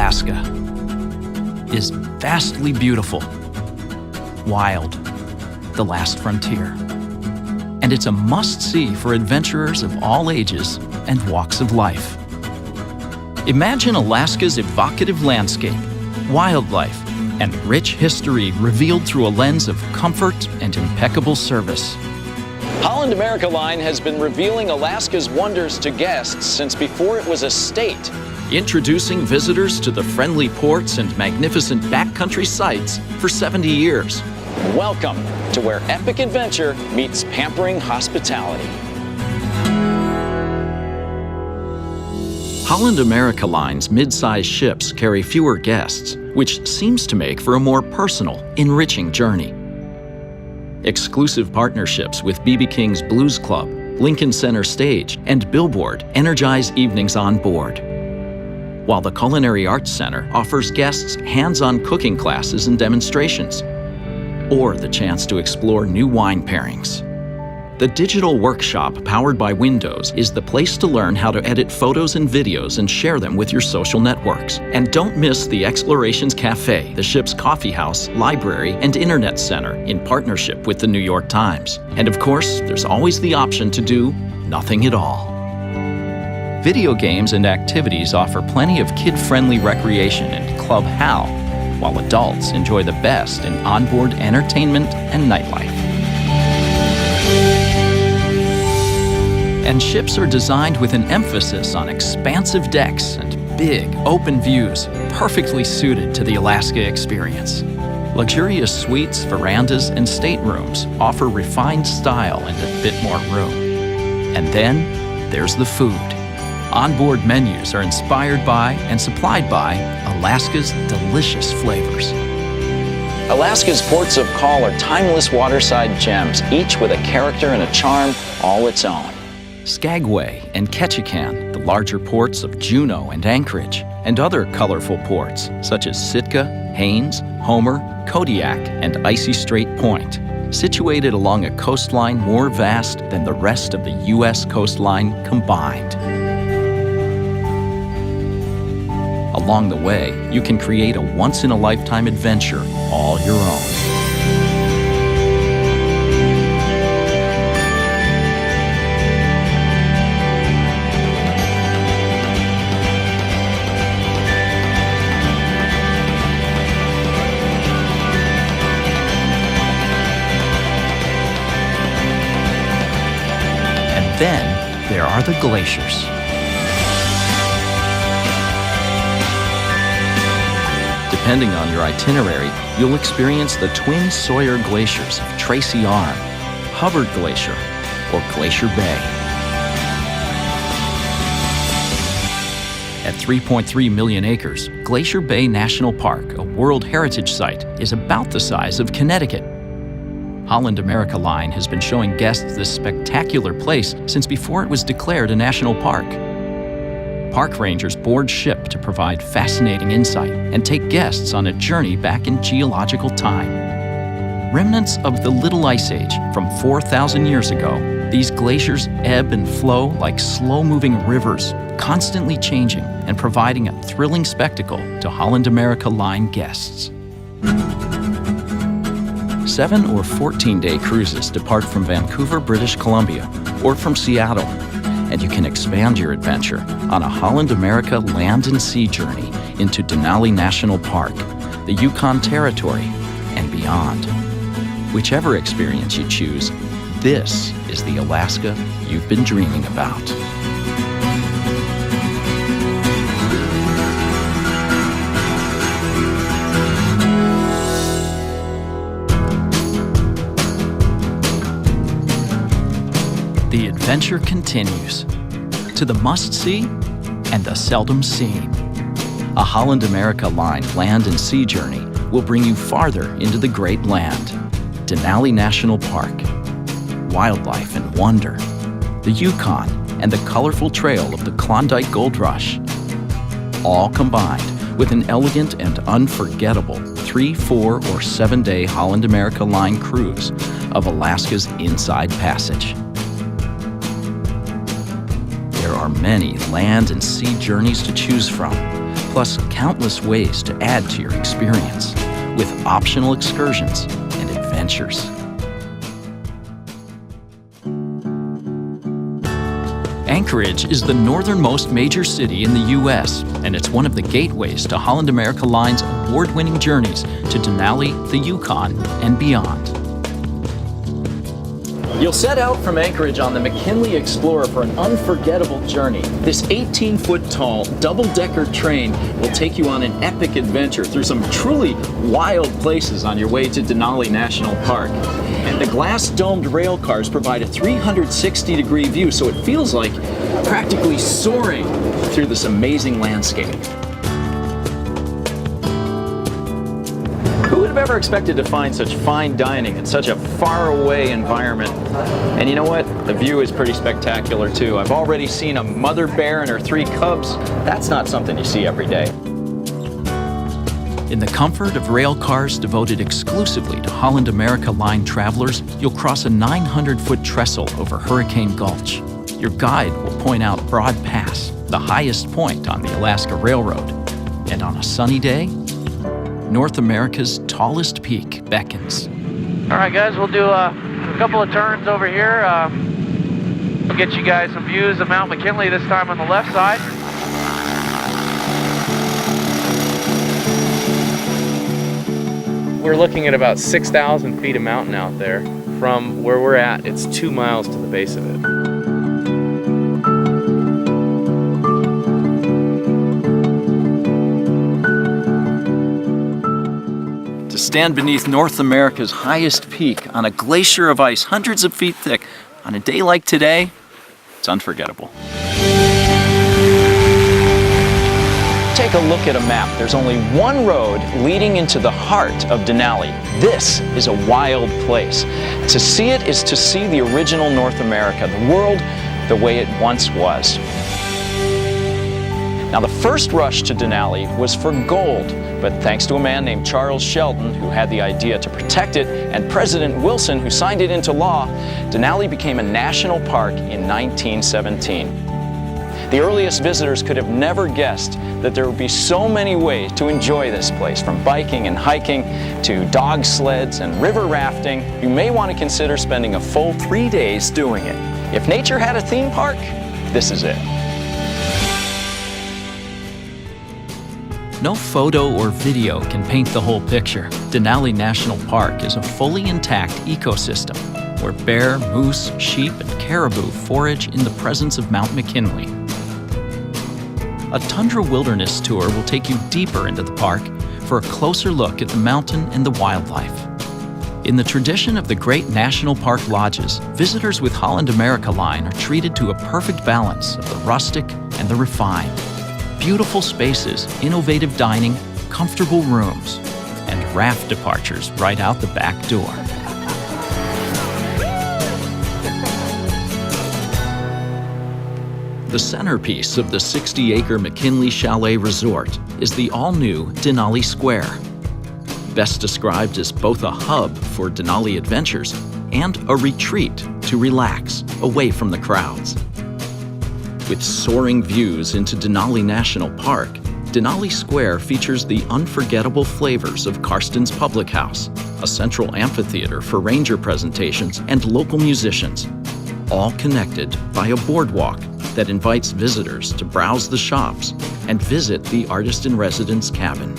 Alaska is vastly beautiful, wild, the last frontier. And it's a must-see for adventurers of all ages and walks of life. Imagine Alaska's evocative landscape, wildlife, and rich history revealed through a lens of comfort and impeccable service. Holland America Line has been revealing Alaska's wonders to guests since before it was a state. Introducing visitors to the friendly ports and magnificent backcountry sights for 70 years. Welcome to where epic adventure meets pampering hospitality. Holland America Line's mid-size ships carry fewer guests, which seems to make for a more personal, enriching journey. Exclusive partnerships with B.B. King's Blues Club, Lincoln Center Stage, and Billboard energize evenings on board, while the Culinary Arts Center offers guests hands-on cooking classes and demonstrations, or the chance to explore new wine pairings. The Digital Workshop, powered by Windows, is the place to learn how to edit photos and videos and share them with your social networks. And don't miss the Explorations Cafe, the ship's coffee house, library, and internet center in partnership with the New York Times. And of course, there's always the option to do nothing at all. Video games and activities offer plenty of kid-friendly recreation in Club HAL, while adults enjoy the best in onboard entertainment and nightlife. And ships are designed with an emphasis on expansive decks and big, open views, perfectly suited to the Alaska experience. Luxurious suites, verandas, and staterooms offer refined style and a bit more room. And then there's the food. Onboard menus are inspired by and supplied by Alaska's delicious flavors. Alaska's ports of call are timeless waterside gems, each with a character and a charm all its own. Skagway and Ketchikan, the larger ports of Juneau and Anchorage, and other colorful ports such as Sitka, Haines, Homer, Kodiak, and Icy Strait Point, situated along a coastline more vast than the rest of the U.S. coastline combined. Along the way, you can create a once-in-a-lifetime adventure all your own. And then there are the glaciers. Depending on your itinerary, you'll experience the twin Sawyer glaciers of Tracy Arm, Hubbard Glacier, or Glacier Bay. At 3.3 million acres, Glacier Bay National Park, a World Heritage Site, is about the size of Connecticut. Holland America Line has been showing guests this spectacular place since before it was declared a national park. Park rangers board ship to provide fascinating insight and take guests on a journey back in geological time. Remnants of the Little Ice Age from 4,000 years ago, these glaciers ebb and flow like slow-moving rivers, constantly changing and providing a thrilling spectacle to Holland America Line guests. 7 or 14-day cruises depart from Vancouver, British Columbia, or from Seattle, and you can expand your adventure on a Holland America land and sea journey into Denali National Park, the Yukon Territory, and beyond. Whichever experience you choose, this is the Alaska you've been dreaming about. The adventure continues to the must-see and the seldom seen. A Holland America Line land and sea journey will bring you farther into the great land. Denali National Park, wildlife and wonder, the Yukon, and the colorful trail of the Klondike Gold Rush, all combined with an elegant and unforgettable 3, 4, or 7-day Holland America Line cruise of Alaska's Inside Passage. There are many land and sea journeys to choose from, plus countless ways to add to your experience with optional excursions and adventures. Anchorage is the northernmost major city in the U.S., and it's one of the gateways to Holland America Line's award-winning journeys to Denali, the Yukon, and beyond. You'll set out from Anchorage on the McKinley Explorer for an unforgettable journey. This 18-foot-tall, double-decker train will take you on an epic adventure through some truly wild places on your way to Denali National Park. And the glass-domed rail cars provide a 360-degree view, so it feels like practically soaring through this amazing landscape. Who would have ever expected to find such fine dining in such a faraway environment? And you know what? The view is pretty spectacular too. I've already seen a mother bear and her 3 cubs. That's not something you see every day. In the comfort of rail cars devoted exclusively to Holland America Line travelers, you'll cross a 900-foot trestle over Hurricane Gulch. Your guide will point out Broad Pass, the highest point on the Alaska Railroad. And on a sunny day, North America's tallest peak beckons. All right, guys, we'll do a couple of turns over here. We'll get you guys some views of Mount McKinley, this time on the left side. We're looking at about 6,000 feet of mountain out there. From where we're at, it's 2 miles to the base of it. To stand beneath North America's highest peak on a glacier of ice hundreds of feet thick on a day like today, it's unforgettable. Take a look at a map. There's only one road leading into the heart of Denali. This is a wild place. To see it is to see the original North America, the world the way it once was. Now, the first rush to Denali was for gold, but thanks to a man named Charles Sheldon, who had the idea to protect it, and President Wilson, who signed it into law, Denali became a national park in 1917. The earliest visitors could have never guessed that there would be so many ways to enjoy this place, from biking and hiking to dog sleds and river rafting. You may want to consider spending a full 3 days doing it. If nature had a theme park, this is it. No photo or video can paint the whole picture. Denali National Park is a fully intact ecosystem where bear, moose, sheep, and caribou forage in the presence of Mount McKinley. A tundra wilderness tour will take you deeper into the park for a closer look at the mountain and the wildlife. In the tradition of the great national park lodges, visitors with Holland America Line are treated to a perfect balance of the rustic and the refined. Beautiful spaces, innovative dining, comfortable rooms, and raft departures right out the back door. The centerpiece of the 60-acre McKinley Chalet Resort is the all-new Denali Square. Best described as both a hub for Denali adventures and a retreat to relax away from the crowds. With soaring views into Denali National Park, Denali Square features the unforgettable flavors of Karsten's Public House, a central amphitheater for ranger presentations and local musicians, all connected by a boardwalk that invites visitors to browse the shops and visit the artist-in-residence cabin.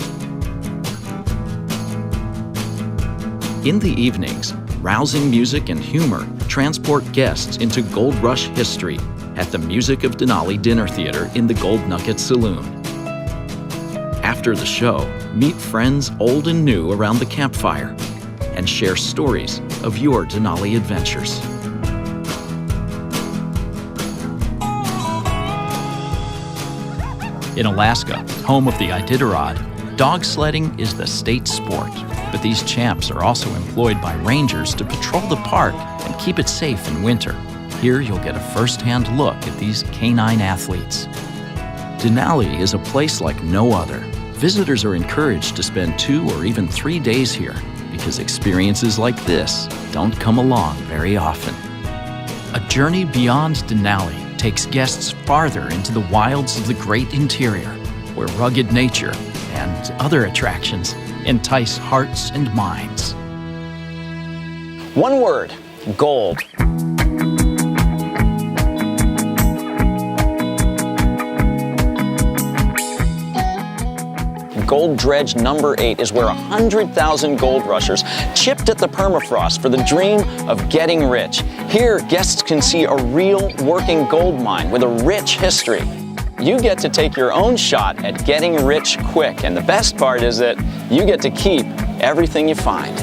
In the evenings, rousing music and humor transport guests into Gold Rush history at the Music of Denali Dinner Theater in the Gold Nugget Saloon. After the show, meet friends old and new around the campfire and share stories of your Denali adventures. In Alaska, home of the Iditarod, dog sledding is the state sport, but these champs are also employed by rangers to patrol the park and keep it safe in winter. Here you'll get a first-hand look at these canine athletes. Denali is a place like no other. Visitors are encouraged to spend 2 or even 3 days here because experiences like this don't come along very often. A journey beyond Denali takes guests farther into the wilds of the great interior, where rugged nature and other attractions entice hearts and minds. One word: gold. Gold Dredge number 8 is where 100,000 gold rushers chipped at the permafrost for the dream of getting rich. Here, guests can see a real working gold mine with a rich history. You get to take your own shot at getting rich quick, and the best part is that you get to keep everything you find.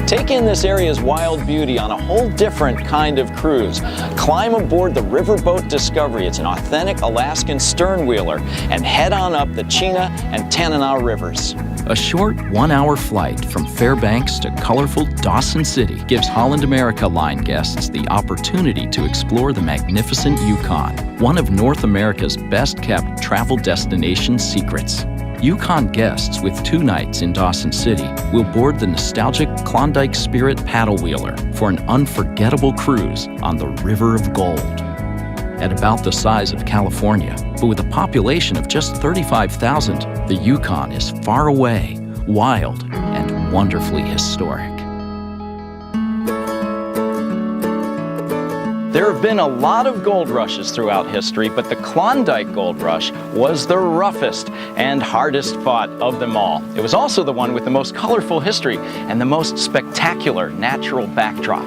Take in this area's wild beauty on a whole different kind of cruise. Climb aboard the Riverboat Discovery. It's an authentic Alaskan sternwheeler, and head on up the Chena and Tanana rivers. A short 1-hour flight from Fairbanks to colorful Dawson City gives Holland America Line guests the opportunity to explore the magnificent Yukon, one of North America's best-kept travel destination secrets. Yukon guests with 2 nights in Dawson City will board the nostalgic Klondike Spirit paddle wheeler for an unforgettable cruise on the River of Gold. At about the size of California, but with a population of just 35,000, the Yukon is far away, wild, and wonderfully historic. There have been a lot of gold rushes throughout history, but the Klondike Gold Rush was the roughest and hardest fought of them all. It was also the one with the most colorful history and the most spectacular natural backdrop.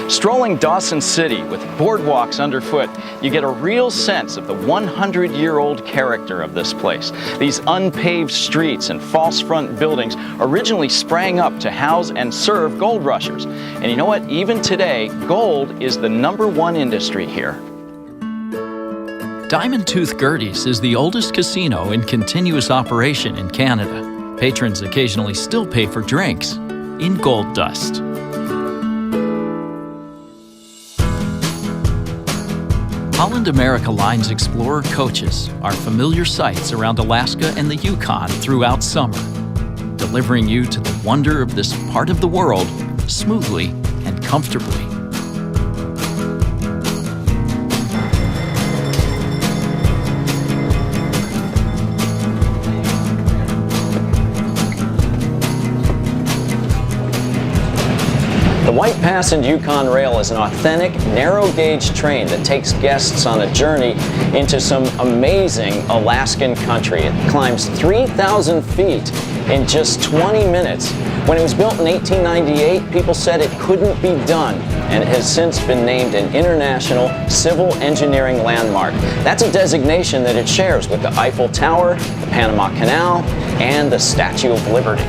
Strolling Dawson City with boardwalks underfoot, you get a real sense of the 100-year-old character of this place. These unpaved streets and false front buildings originally sprang up to house and serve gold rushers. And you know what? Even today, gold is the #1 industry here. Diamond Tooth Gertie's is the oldest casino in continuous operation in Canada. Patrons occasionally still pay for drinks in gold dust. Holland America Line's Explorer coaches are familiar sights around Alaska and the Yukon throughout summer, delivering you to the wonder of this part of the world smoothly and comfortably. The White Pass and Yukon Rail is an authentic, narrow-gauge train that takes guests on a journey into some amazing Alaskan country. It climbs 3,000 feet in just 20 minutes. When it was built in 1898, people said it couldn't be done, and it has since been named an International Civil Engineering Landmark. That's a designation that it shares with the Eiffel Tower, the Panama Canal, and the Statue of Liberty.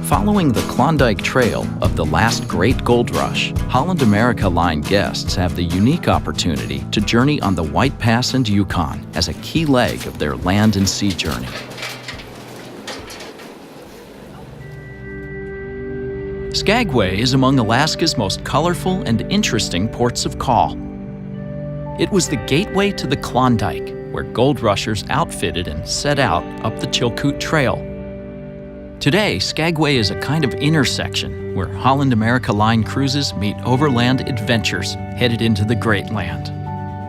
Following the Klondike Trail of the last great gold rush, Holland America Line guests have the unique opportunity to journey on the White Pass and Yukon as a key leg of their land and sea journey. Skagway is among Alaska's most colorful and interesting ports of call. It was the gateway to the Klondike, where gold rushers outfitted and set out up the Chilkoot Trail. Today, Skagway is a kind of intersection where Holland America Line cruises meet overland adventures headed into the Great Land.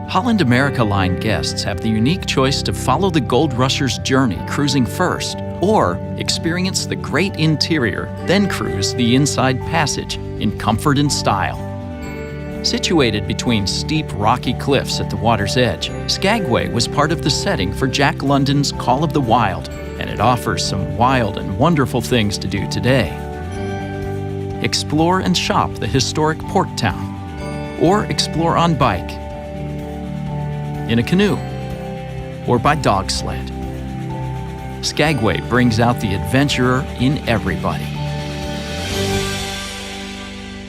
Holland America Line guests have the unique choice to follow the gold rusher's journey cruising first, or experience the great interior, then cruise the inside passage in comfort and style. Situated between steep rocky cliffs at the water's edge, Skagway was part of the setting for Jack London's Call of the Wild, and it offers some wild and wonderful things to do today. Explore and shop the historic port town, or explore on bike, in a canoe, or by dog sled. Skagway brings out the adventurer in everybody.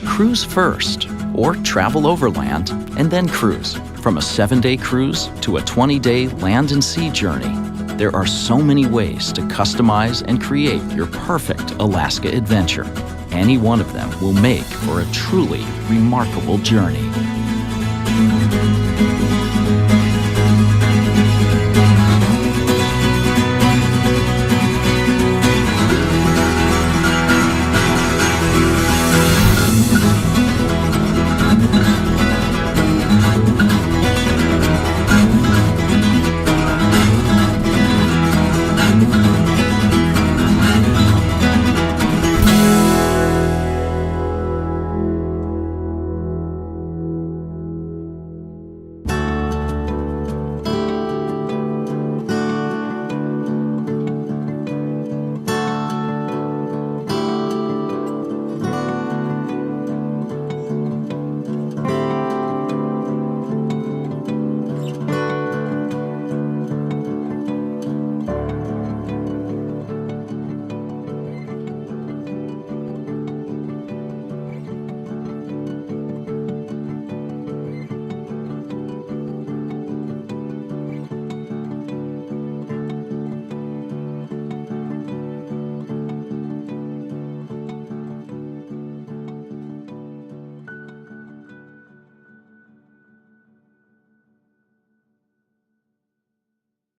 Cruise first, or travel overland and then cruise. From a 7-day cruise to a 20-day land and sea journey, there are so many ways to customize and create your perfect Alaska adventure. Any one of them will make for a truly remarkable journey.